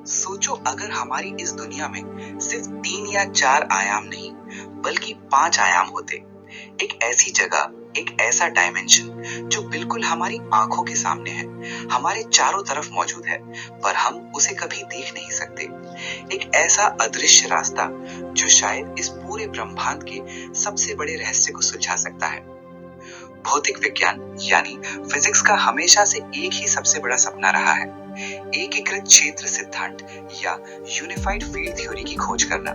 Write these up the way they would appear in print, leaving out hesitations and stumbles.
सोचो अगर हमारी इस दुनिया में सिर्फ 3 या 4 आयाम नहीं बल्कि 5 आयाम होते। एक ऐसी जगह, एक ऐसा डायमेंशन जो बिल्कुल हमारी आंखों के सामने है, हमारे चारों तरफ मौजूद है, पर हम उसे कभी देख नहीं सकते। एक ऐसा अदृश्य रास्ता जो शायद इस पूरे ब्रह्मांड के सबसे बड़े रहस्य को सुलझा सकता है। भौतिक विज्ञान यानी फिजिक्स का हमेशा से एक ही सबसे बड़ा सपना रहा है, एकीकृत क्षेत्र सिद्धांत या यूनिफाइड फील्ड थ्योरी की खोज करना।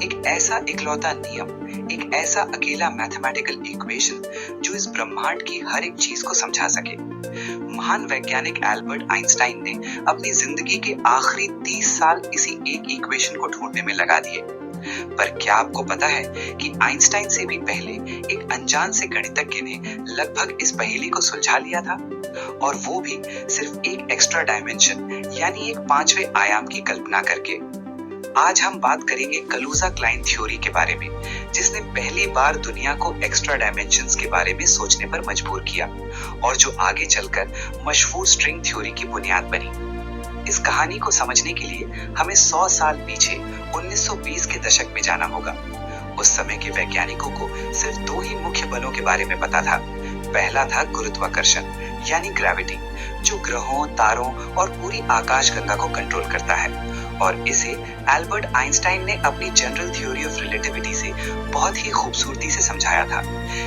एक ऐसा इकलौता नियम, एक ऐसा अकेला मैथमेटिकल इक्वेशन जो इस ब्रह्मांड की हर एक चीज को समझा सके। महान वैज्ञानिक एल्बर्ट आइंस्टाइन ने अपनी जिंदगी के आखिरी 30 साल इसी एक इक्वेशन को ढूंढने में लगा दिए। पर क्या आपको पता है कि आइंस्टाइन से भी पहले एक अनजान से गणितज्ञ ने लगभग इस पहेली को सुलझा लिया था, और वो भी सिर्फ एक एक्स्ट्रा डायमेंशन यानी एक 5वें आयाम की कल्पना करके। आज हम बात करेंगे कलुजा-क्लाइन थ्योरी के बारे में, जिसने पहली बार दुनिया को एक्स्ट्रा डायमेंशंस के बारे में सोचने पर मजबूर किया और जो आगे चलकर मशहूर स्ट्रिंग थ्योरी की बुनियाद बनी। इस कहानी को समझने के लिए हमें 100 साल पीछे 1920 के दशक में जाना होगा। उस समय के वैज्ञानिकों को सिर्फ 2 ही मुख्य बलों के बारे में पता था। पहला था गुरुत्वाकर्षण यानी ग्रेविटी, जो ग्रहों, तारों और पूरी आकाशगंगा को कंट्रोल करता है, और इसे एल्बर्ट आइंस्टाइन ने अपनी जनरल थ्योरी ऑफ रिलेटिविटी से बहुत ही खूबसूरती से समझाया था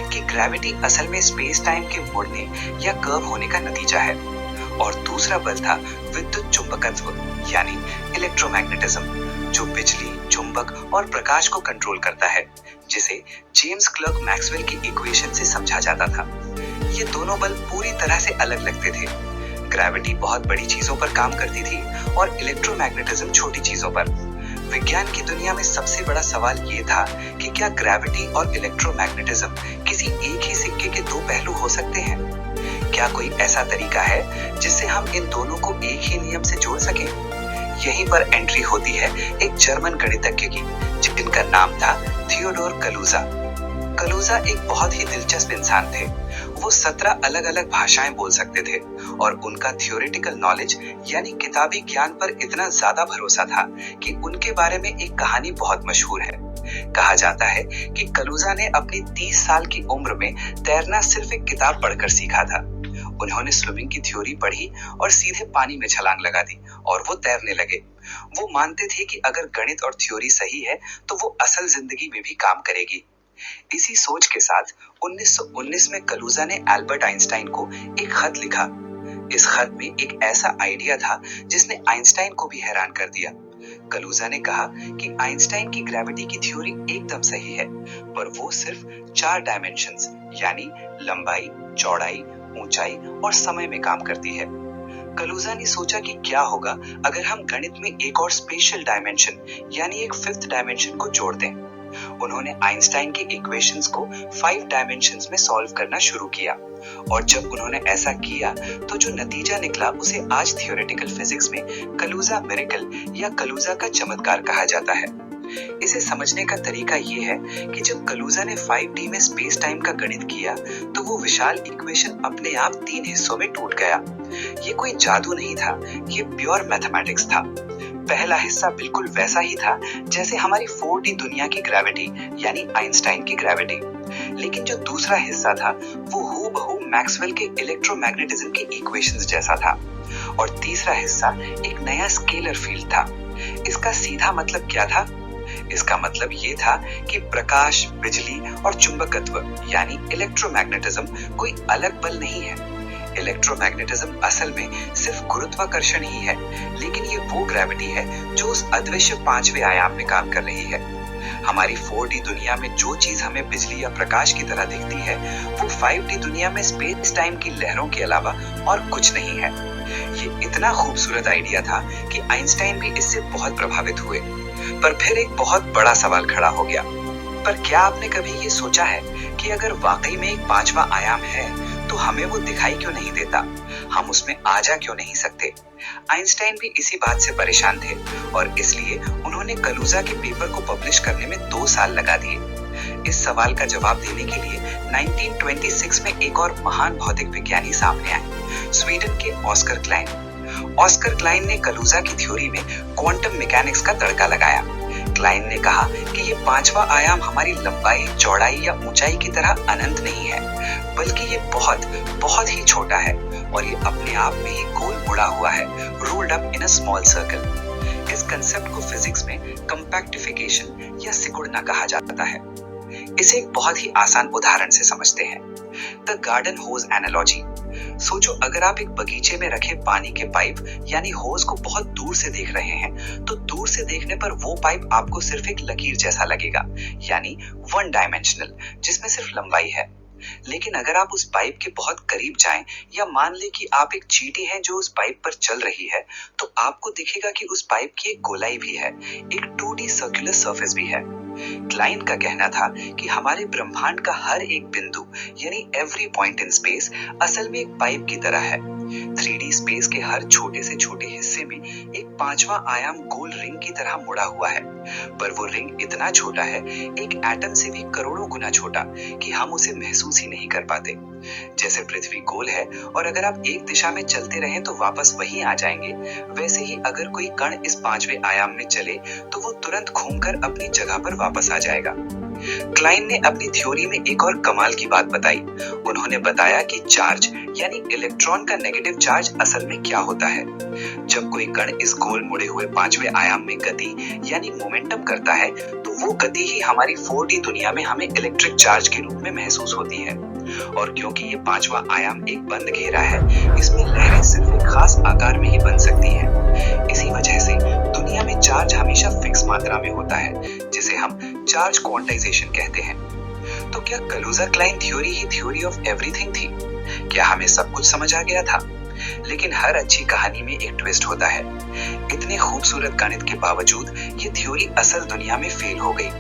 कि ग्रेविटी असल में स्पेस टाइम के मुड़ने या कर्व होने का नतीजा है। और दूसरा बल था विद्युत चुंबकत्व यानी इलेक्ट्रोमैग्नेटिज्म, जो बिजली, चुंबक और प्रकाश को कंट्रोल करता है, जिसे जेम्स क्लर्क मैक्सवेल की इक्वेशन से समझा जाता था। ये दोनों बल पूरी तरह से अलग लगते थे। ग्रेविटी बहुत बड़ी चीजों पर काम करती थी और इलेक्ट्रोमैग्नेटिज्म छोटी चीजों पर। विज्ञान की दुनिया में सबसे बड़ा सवाल ये था कि क्या ग्रेविटी और इलेक्ट्रोमैग्नेटिज्म किसी एक ही सिक्के के 2 पहलू हो सकते हैं? क्या कोई ऐसा तरीका है जिससे हम इन दोनों को एक ही नियम से जोड़ सकें? यहीं पर एंट्री होती है एक जर्मन गणितज्ञ की, जिनका नाम था थियोडोर कलुजा। कलुजा एक बहुत ही दिलचस्प इंसान थे। वो 17 अलग-अलग भाषाएं बोल सकते थे और उनका थ्योरेटिकल नॉलेज यानी किताबी ज्ञान पर इतना ज्यादा भरोसा था कि उनके बारे में एक कहानी बहुत मशहूर है। कहा जाता है कि कलुजा ने अपनी 30 साल की उम्र में तैरना सिर्फ एक किताब पढ़कर सीखा था। उन्होंने स्विमिंग की थ्योरी पढ़ी और सीधे पानी में छलांग लगा दी और वो तैरने लगे। वो मानते थे कि अगर गणित और थ्योरी सही है तो वो असल जिंदगी में भी काम करेगी। इसी सोच के साथ 1919 में कलुजा ने एल्बर्ट आइंस्टाइन को एक खत लिखा। इस खत में एक ऐसा आइडिया था जिसने आइंस्टाइन को भी हैरान कर दिया। कलुजा ने कहा कि आइंस्टाइन की ग्रेविटी की थ्योरी एकदम सही है, पर वो सिर्फ 4 डायमेंशंस यानी लंबाई, चौड़ाई, ऊंचाई और समय में काम करती है। कलुजा ने सोचा कि क्या होगा अगर हम गणित में एक और स्पेशल डायमेंशन यानी एक 5th डायमेंशन को जोड़ दें। उन्होंने आइंस्टाइन के इक्वेशंस को 5 डायमेंशंस में सॉल्व करना शुरू किया, और जब उन्होंने ऐसा किया तो जो नतीजा निकला उसे आज थियोरेटिकल फिजिक्स में कलुजा मिरेकल या कलुजा का चमत्कार कहा जाता है। इसे समझने का तरीका ये है कि जब कलुजा ने 5D में स्पेस टाइम का गणित किया तो वो विशाल इक्वेशन अपने आप 3 हिस्सों में टूट गया। ये कोई जादू नहीं था, ये प्योर मैथमेटिक्स था। पहला हिस्सा बिल्कुल वैसा ही था जैसे हमारी 4D दुनिया की ग्रेविटी यानी आइंस्टाइन की ग्रेविटी, लेकिन जो दूसरा हिस्सा था वो हूबहू मैक्सवेल के इलेक्ट्रोमैग्नेटिज्म के इक्वेशंस जैसा था, और तीसरा हिस्सा एक नया स्केलर फील्ड था। इसका सीधा मतलब क्या था? इसका मतलब ये था कि प्रकाश, बिजली और चुंबकत्व यानी इलेक्ट्रोमैग्नेटिज्म कोई अलग बल नहीं है। इलेक्ट्रोमैग्नेटिज्म असल में सिर्फ गुरुत्वाकर्षण ही है, लेकिन ये वो ग्रेविटी है जो उस अदृश्य 5वें आयाम में काम कर रही है। हमारी 4D दुनिया में जो चीज हमें बिजली या प्रकाश की तरह दिखती है वो 5D दुनिया में स्पेस टाइम की लहरों के अलावा और कुछ नहीं है। ये इतना खूबसूरत आइडिया था कि आइंस्टाइन भी इससे बहुत प्रभावित हुए। पर फिर एक बहुत बड़ा सवाल खड़ा हो गया। पर क्या आपने कभी ये सोचा है कि अगर वाकई में एक 5वां आयाम है तो हमें वो दिखाई क्यों नहीं देता? हम उसमें आ जा क्यों नहीं सकते? आइंस्टाइन भी इसी बात से परेशान थे और इसलिए उन्होंने कलुजा के पेपर को पब्लिश करने में 2 साल लगा दिए। इस सवाल का जवाब देने के लिए 1926 में एक और महान भौतिक विज्ञानी सामने आए, स्वीडन के ऑस्कर क्लाइन। ऑस्कर क्लाइन ने कलूजा की थ्योरी में क्वांटम मैकेनिक्स का तड़का लगाया। क्लाइन ने कहा कि ये पांचवा आयाम हमारी लंबाई, चौड़ाई या ऊंचाई की तरह अनंत नहीं है, बल्कि ये बहुत बहुत ही छोटा है और ये अपने आप में ही गोल मुड़ा हुआ है, rolled up in a small circle. इस कंसेप्ट को फिजिक्स में कंपैक्टिफिकेशन या सिकुड़ना कहा जाता है। इसे एक बहुत ही आसान उदाहरण से समझते हैं, द गार्डन होज एनालॉजी। सोचो, अगर आप एक बगीचे में रखे पानी के पाइप यानी होज को बहुत दूर से देख रहे हैं, तो दूर से देखने पर वो पाइप आपको सिर्फ एक लकीर जैसा लगेगा, यानी वन डायमेंशनल, जिसमें सिर्फ लंबाई है। लेकिन अगर आप उस पाइप के बहुत करीब जाएं या मान लें कि आप एक चींटी हैं जो उस पाइप पर चल रही है, तो आपको दिखेगा कि उस पाइप की एक गोलाई भी है, एक 2D सर्कुलर सरफेस भी है। क्लाइन का कहना था कि हमारे ब्रह्मांड का हर एक बिंदु यानी एवरी पॉइंट इन स्पेस असल में एक पाइप की तरह है। 3D स्पेस के हर छोटे से छोटे हिस्से में एक पांचवा आयाम गोल रिंग की तरह मुड़ा हुआ है, पर वो रिंग इतना छोटा है, एक एटम से भी करोड़ों गुना छोटा, कि हम उसे महसूस ही नहीं कर पाते। जैसे पृथ्वी गोल है और अगर आप एक दिशा में चलते रहें तो वापस वहीं आ जाएंगे, वैसे ही अगर कोई कण इस पांचवें आयाम में चले तो वो तुरंत घूमकर अपनी जगह पर वापस आ जाएगा। क्लाइन ने अपनी थ्योरी में एक और कमाल की बात बताई। उन्होंने बताया कि चार्ज यानी इलेक्ट्रॉन का नेगेटिव चार्ज असल में क्या होता है। जब कोई कण इस गोल मुड़े हुए पांचवें आयाम में गति यानी मोमेंटम करता है, तो वो गति ही हमारी 4D दुनिया में हमें इलेक्ट्रिक चार्ज के रूप में महसूस होती है। और क्योंकि ये पांचवा आयाम एक बंद घेरा है, इसमें लहरें सिर्फ एक खास आकार में ही बन सकती हैं। इसी वजह से दुनिया में चार्ज हमेशा फिक्स मात्रा में होता है, जिसे हम चार्ज क्वांटाइजेशन कहते हैं। तो क्या कलूजा क्लाइन थ्योरी ही थ्योरी ऑफ एवरीथिंग थी? क्या हमें सब कुछ समझ आ गया था? लेकिन हर अच्छी कहानी में एक ट्विस्ट होता है। इतने खूबसूरत गणित के बावजूद ये थ्योरी असल दुनिया में फेल हो गई।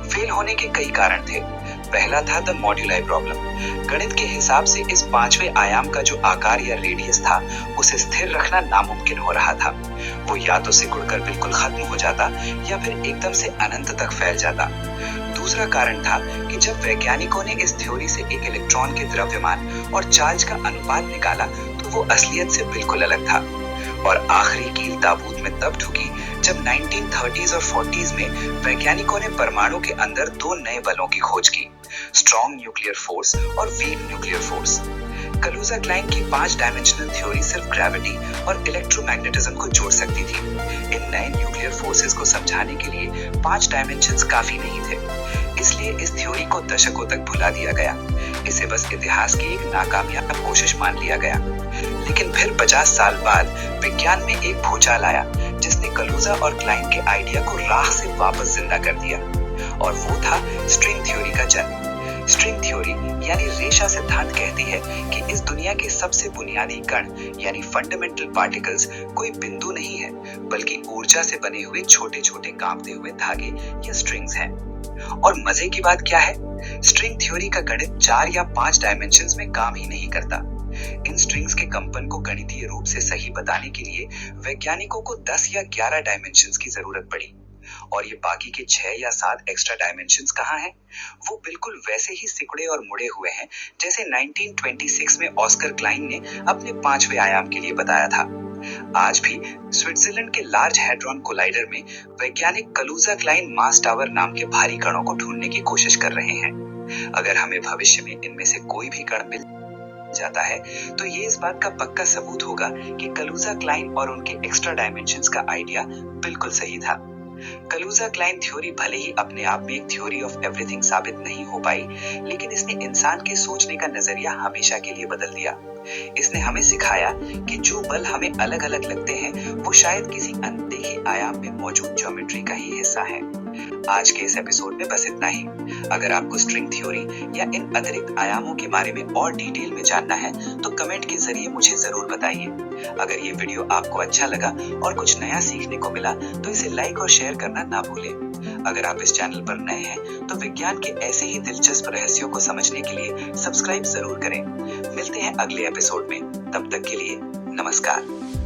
फेल होने के कई कारण थे। पहला था द मॉड्यूलाई प्रॉब्लम। गणित के हिसाब से इस पांचवें आयाम का जो आकार या रेडियस था, उसे स्थिर रखना नामुमकिन हो रहा था। वो या तो सिकुड़कर बिल्कुल खत्म हो जाता या फिर एकदम से अनंत तक फैल जाता। दूसरा कारण था कि जब वैज्ञानिकों ने इस थ्योरी से एक इलेक्ट्रॉन के द्रव्यमान और चार्ज का अनुपात निकाला, तो वो असलियत से बिल्कुल अलग था। और आखिरी कील ताबूत में तब ठुकी जब 1930s और 40s में वैज्ञानिकों ने परमाणु के अंदर दो नए बलों की खोज की, स्ट्रॉन्ग न्यूक्लियर फोर्स और वीक न्यूक्लियर फोर्स। कलूजा क्लाइन की 5 डायमेंशनल थ्योरी सिर्फ ग्रेविटी और इलेक्ट्रोमैग्नेटिज्म को जोड़ सकती थी। इन नए न्यूक्लियर फोर्सेस को समझाने के लिए 5 डायमेंशंस काफी नहीं थे, इसलिए इस थ्योरी को दशकों तक भुला दिया गया। इसे बस इतिहास की एक नाकामयाब कोशिश मान लिया गया। लेकिन फिर 50 साल बाद विज्ञान में एक भूचाल आया, जिसने कलूजा और क्लाइन के आइडिया को राख से वापस जिंदा कर दिया, और वो था स्ट्रिंग थ्योरी का जन्म। स्ट्रिंग थ्योरी यानी रेशा सिद्धांत कहती है कि इस दुनिया के सबसे बुनियादी कण यानी फंडामेंटल पार्टिकल्स कोई बिंदु नहीं है, बल्कि ऊर्जा से बने हुए छोटे छोटे कांपते हुए धागे या स्ट्रिंग्स हैं। और मजे की बात क्या है, स्ट्रिंग थ्योरी का गणित 4 या 5 डायमेंशंस में काम ही नहीं करता। इन स्ट्रिंग्स के कंपन को गणितीय रूप से सही बताने के लिए वैज्ञानिकों को 10 या 11 डायमेंशंस की जरूरत पड़ी। और ये बाकी के 6 या 7 एक्स्ट्रा डायमेंशंस कहाँ हैं? वो बिल्कुल वैसे ही सिकुड़े और मुड़े हुए हैं जैसे 1926 में ऑस्कर क्लाइन ने अपने 5वें आयाम के लिए बताया था। आज भी स्विट्जरलैंड के लार्ज हैड्रॉन कोलाइडर में वैज्ञानिक कलूजा क्लाइन मास टावर नाम के भारी कणों को ढूंढने की कोशिश कर रहे हैं। अगर हमें भविष्य में इनमें से कोई भी कण मिल जाता है, तो ये इस बात का पक्का सबूत होगा कि कलूजा क्लाइन और उनके एक्स्ट्रा डायमेंशंस का आइडिया बिल्कुल सही था। कलूजा क्लाइन थ्योरी भले ही अपने आप में एक थ्योरी ऑफ एवरीथिंग साबित नहीं हो पाई, लेकिन इसने इंसान के सोचने का नजरिया हमेशा के लिए बदल दिया। इसने हमें सिखाया कि जो बल हमें अलग अलग लगते हैं, वो शायद किसी अनदेखे आयाम में मौजूद ज्योमेट्री का ही हिस्सा है। आज के इस एपिसोड में बस इतना ही। अगर आपको स्ट्रिंग थ्योरी या इन अतिरिक्त आयामों के बारे में और डिटेल में जानना है, तो कमेंट के जरिए मुझे जरूर बताइए। अगर ये वीडियो आपको अच्छा लगा और कुछ नया सीखने को मिला, तो इसे लाइक और शेयर करना ना भूलें। अगर आप इस चैनल पर नए हैं, तो विज्ञान के ऐसे ही दिलचस्प रहस्यों को समझने के लिए सब्सक्राइब जरूर करें। मिलते हैं अगले एपिसोड में, तब तक के लिए नमस्कार।